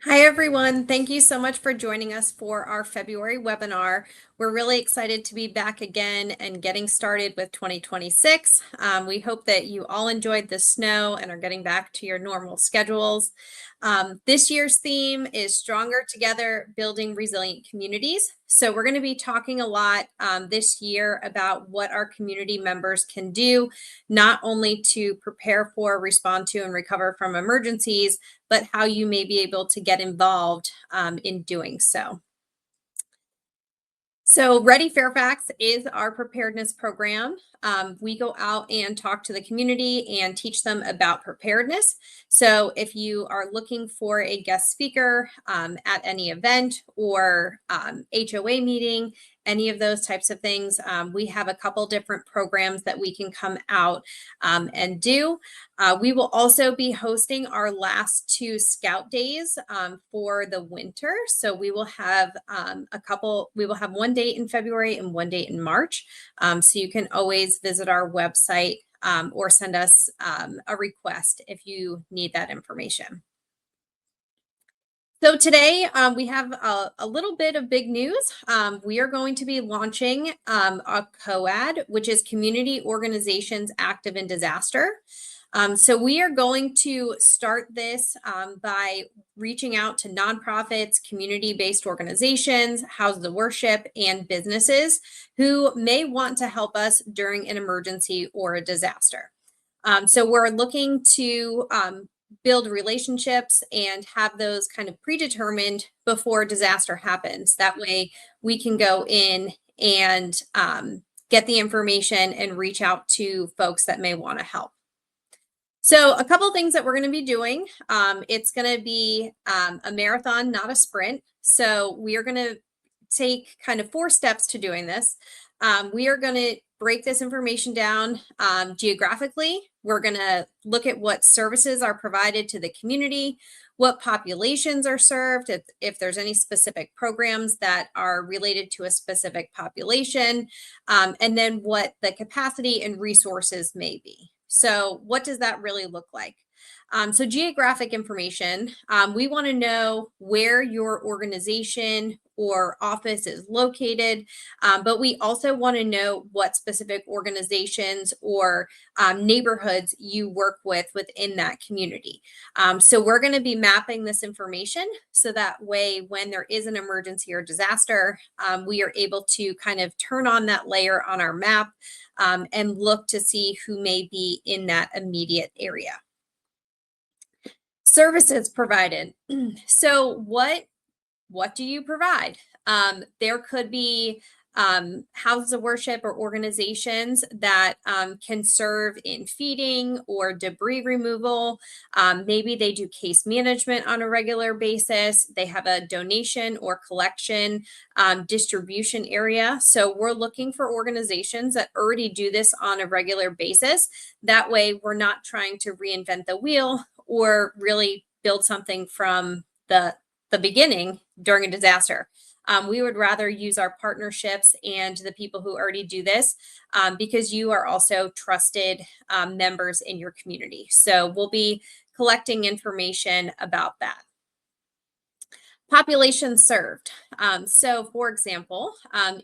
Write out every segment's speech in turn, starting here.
Hi, everyone. Thank you so much for joining us for our February webinar. We're really excited to be back again and getting started with 2026. We hope that you all enjoyed the snow and are getting back to your normal schedules. This year's theme is Stronger Together, Building Resilient Communities. So we're going to be talking a lot this year about what our community members can do, not only to prepare for, respond to, and recover from emergencies, but how you may be able to get involved in doing so. So Ready Fairfax is our preparedness program. We go out and talk to the community and teach them about preparedness. So if you are looking for a guest speaker at any event or HOA meeting, any of those types of things, we have a couple different programs that we can come out and do. We will also be hosting our last two Scout Days for the winter. So we will have we will have one date in February and one date in March. So you can always visit our website or send us a request if you need that information. So today we have a little bit of big news. We are going to be launching a COAD, which is Community Organizations Active in Disaster. So we are going to start this by reaching out to nonprofits, community-based organizations, houses of worship, and businesses who may want to help us during an emergency or a disaster. So we're looking to build relationships and have those kind of predetermined before disaster happens. That way we can go in and get the information and reach out to folks that may want to help. So a couple of things that we're going to be doing. It's going to be a marathon, not a sprint. So we are going to take kind of 4 steps to doing this. We are going to break this information down geographically. We're going to look at what services are provided to the community, what populations are served, if there's any specific programs that are related to a specific population, and then what the capacity and resources may be. So what does that really look like? So geographic information, we want to know where your organization or office is located, but we also want to know what specific organizations or neighborhoods you work with within that community. So we're going to be mapping this information so that way when there is an emergency or disaster, we are able to kind of turn on that layer on our map and look to see who may be in that immediate area. Services provided. So what do you provide? There could be houses of worship or organizations that can serve in feeding or debris removal. Maybe they do case management on a regular basis. They have a donation or collection distribution area. So we're looking for organizations that already do this on a regular basis. That way we're not trying to reinvent the wheel or really build something from the beginning during a disaster. We would rather use our partnerships and the people who already do this because you are also trusted members in your community. So we'll be collecting information about that. Population served. So for example,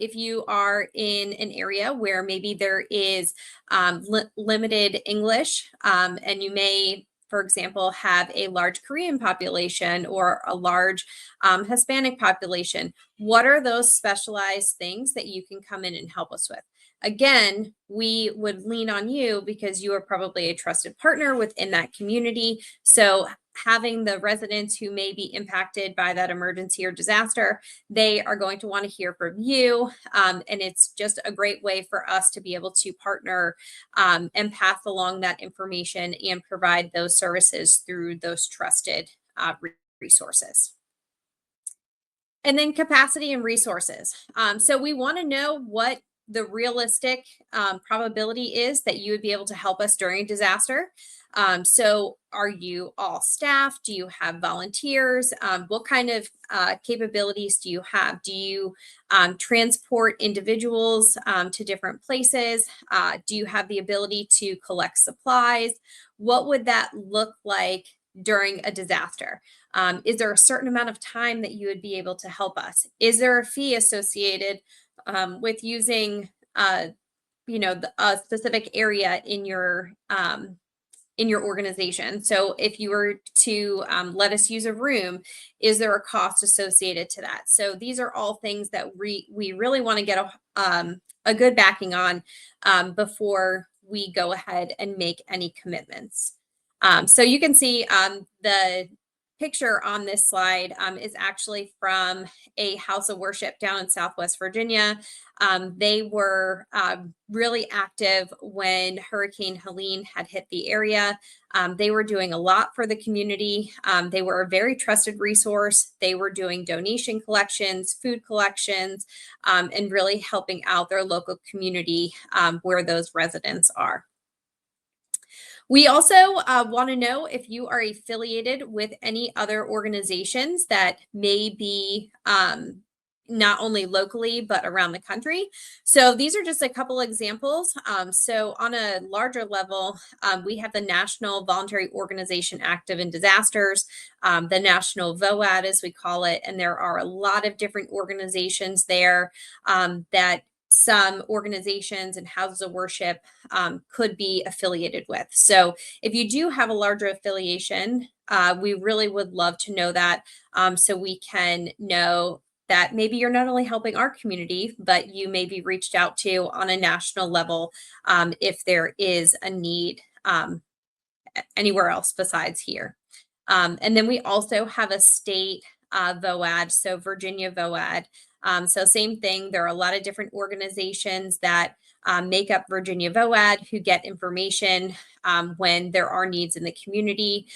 if you are in an area where maybe there is limited English and you may, for example, have a large Korean population or a large Hispanic population, what are those specialized things that you can come in and help us with? Again, we would lean on you because you are probably a trusted partner within that community. So having the residents who may be impacted by that emergency or disaster, they are going to want to hear from you. And it's just a great way for us to be able to partner and pass along that information and provide those services through those trusted resources. And then capacity and resources. So we want to know what the realistic probability is that you would be able to help us during a disaster. So are you all staff? Do you have volunteers? What kind of capabilities do you have? Do you transport individuals to different places? Do you have the ability to collect supplies? What would that look like during a disaster? Is there a certain amount of time that you would be able to help us? Is there a fee associated with using, a specific area in your organization? So if you were to let us use a room, is there a cost associated to that? So these are all things that we really want to get a good backing on before we go ahead and make any commitments. So you can see the picture on this slide is actually from a house of worship down in Southwest Virginia. They were really active when Hurricane Helene had hit the area. They were doing a lot for the community. They were a very trusted resource. They were doing donation collections, food collections, and really helping out their local community where those residents are. We also want to know if you are affiliated with any other organizations that may be not only locally, but around the country. So these are just a couple examples. So on a larger level, we have the National Voluntary Organization Active in Disasters, the National VOAD, as we call it. And there are a lot of different organizations there that some organizations and houses of worship could be affiliated with. So if you do have a larger affiliation, we really would love to know that so we can know that maybe you're not only helping our community, but you may be reached out to on a national level if there is a need anywhere else besides here. And then we also have a state VOAD, so Virginia VOAD. So same thing, there are a lot of different organizations that make up Virginia VOAD who get information when there are needs in the community.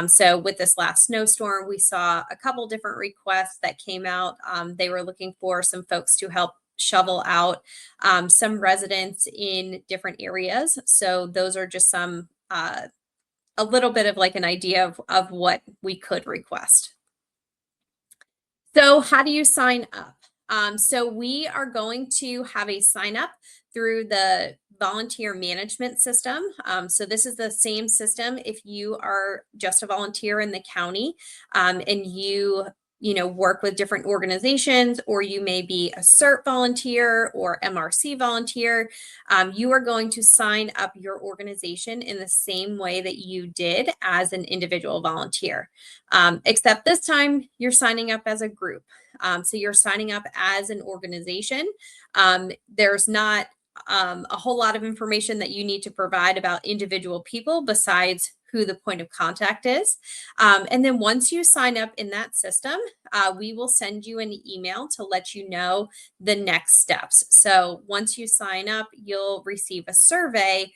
So with this last snowstorm, we saw a couple different requests that came out. They were looking for some folks to help shovel out some residents in different areas. So those are just some, a little bit of like an idea of what we could request. So how do you sign up? So we are going to have a sign up through the volunteer management system. So this is the same system if you are just a volunteer in the county and you know, work with different organizations, or you may be a CERT volunteer or MRC volunteer. You are going to sign up your organization in the same way that you did as an individual volunteer, except this time you're signing up as a group. So you're signing up as an organization. There's not a whole lot of information that you need to provide about individual people besides who the point of contact is. And then once you sign up in that system, we will send you an email to let you know the next steps. So once you sign up, you'll receive a survey,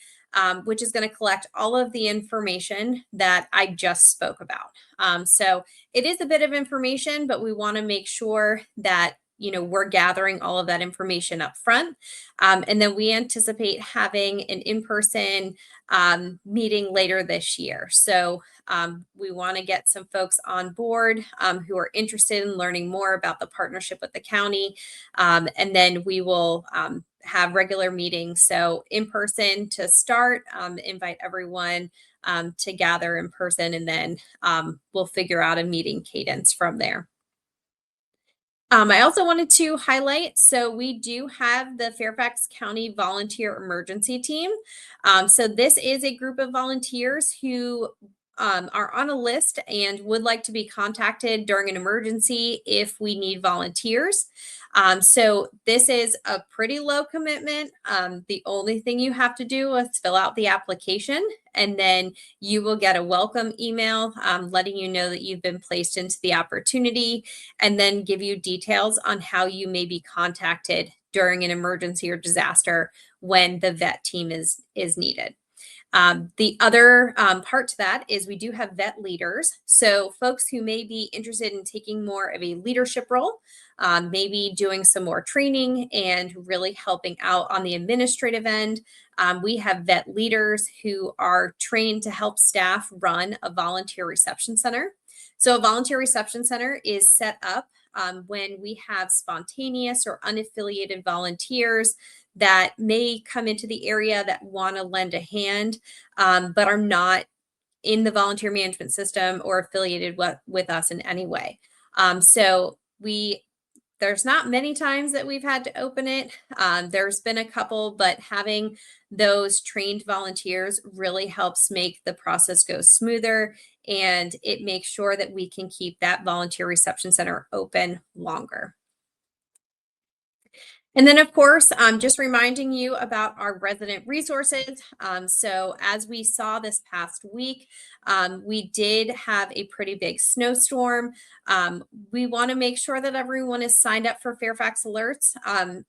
which is going to collect all of the information that I just spoke about. So it is a bit of information, but we want to make sure that we're gathering all of that information up front. And then we anticipate having an in-person meeting later this year. So we want to get some folks on board who are interested in learning more about the partnership with the county. And then we will have regular meetings. So in person to start, invite everyone to gather in person, and then we'll figure out a meeting cadence from there. I also wanted to highlight, so we do have the Fairfax County Volunteer Emergency Team. So this is a group of volunteers who are on a list and would like to be contacted during an emergency if we need volunteers. So this is a pretty low commitment. The only thing you have to do is fill out the application, and then you will get a welcome email letting you know that you've been placed into the opportunity, and then give you details on how you may be contacted during an emergency or disaster when the vet team is needed. The other part to that is we do have vet leaders. So folks who may be interested in taking more of a leadership role, maybe doing some more training and really helping out on the administrative end. We have vet leaders who are trained to help staff run a volunteer reception center. So a volunteer reception center is set up when we have spontaneous or unaffiliated volunteers that may come into the area that want to lend a hand, but are not in the volunteer management system or affiliated with us in any way. So there's not many times that we've had to open it. There's been a couple, but having those trained volunteers really helps make the process go smoother, and it makes sure that we can keep that volunteer reception center open longer. And then, of course, just reminding you about our resident resources. So as we saw this past week, we did have a pretty big snowstorm. We want to make sure that everyone is signed up for Fairfax Alerts.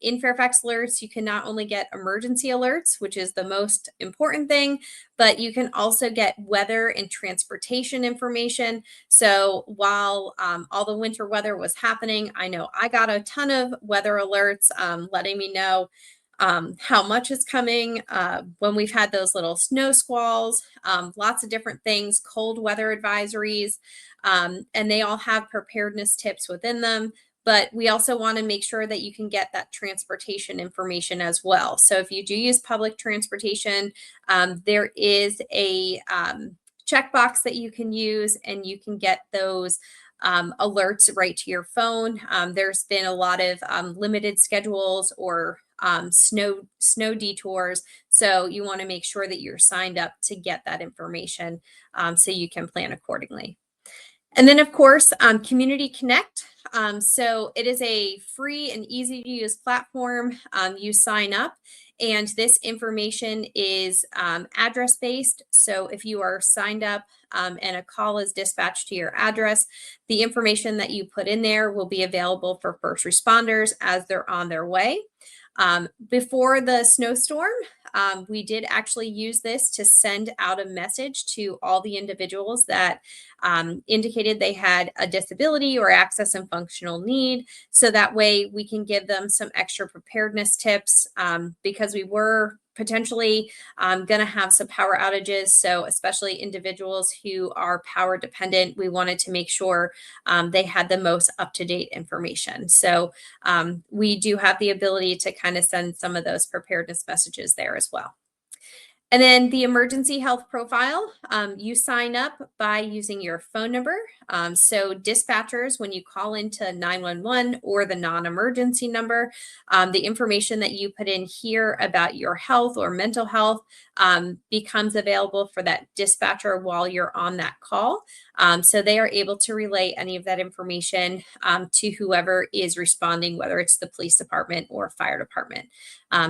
In Fairfax Alerts, you can not only get emergency alerts, which is the most important thing, but you can also get weather and transportation information. So while all the winter weather was happening, I know I got a ton of weather alerts letting me know how much is coming, when we've had those little snow squalls, lots of different things, cold weather advisories, and they all have preparedness tips within them. But we also want to make sure that you can get that transportation information as well. So if you do use public transportation, there is a checkbox that you can use, and you can get those alerts right to your phone. There's been a lot of limited schedules or snow detours, so you want to make sure that you're signed up to get that information so you can plan accordingly. And then, of course, Community Connect. So it is a free and easy to use platform. You sign up, and this information is address based. So if you are signed up and a call is dispatched to your address, the information that you put in there will be available for first responders as they're on their way. Before the snowstorm, we did actually use this to send out a message to all the individuals that indicated they had a disability or access and functional need. So that way we can give them some extra preparedness tips because we were potentially going to have some power outages. So especially individuals who are power dependent, we wanted to make sure they had the most up-to-date information. So we do have the ability to kind of send some of those preparedness messages there as well. And then the emergency health profile, you sign up by using your phone number. So dispatchers, when you call into 911 or the non-emergency number, the information that you put in here about your health or mental health becomes available for that dispatcher while you're on that call. So they are able to relay any of that information to whoever is responding, whether it's the police department or fire department.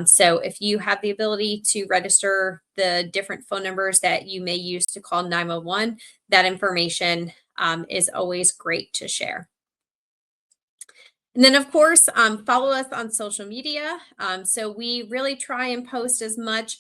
So if you have the ability to register the different phone numbers that you may use to call 911, that information is always great to share. And then, of course, follow us on social media. So we really try and post as much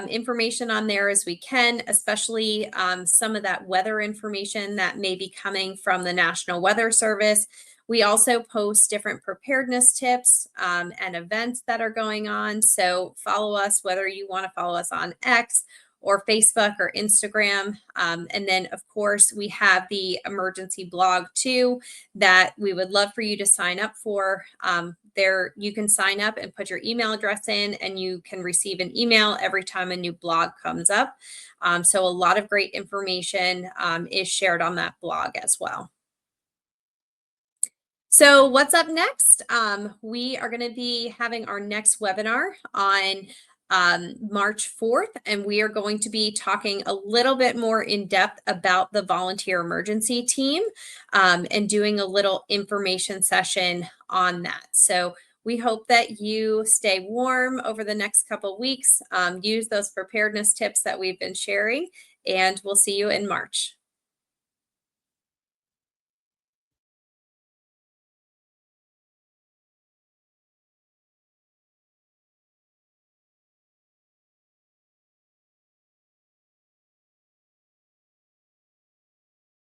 information on there as we can, especially some of that weather information that may be coming from the National Weather Service. We also post different preparedness tips and events that are going on. So follow us, whether you want to follow us on X or Facebook or Instagram. And then, of course, we have the emergency blog too that we would love for you to sign up for. There, you can sign up and put your email address in, and you can receive an email every time a new blog comes up. So a lot of great information is shared on that blog as well. So what's up next? We are going to be having our next webinar on March 4th, and we are going to be talking a little bit more in depth about the volunteer emergency team and doing a little information session on that. So we hope that you stay warm over the next couple of weeks, use those preparedness tips that we've been sharing, and we'll see you in March.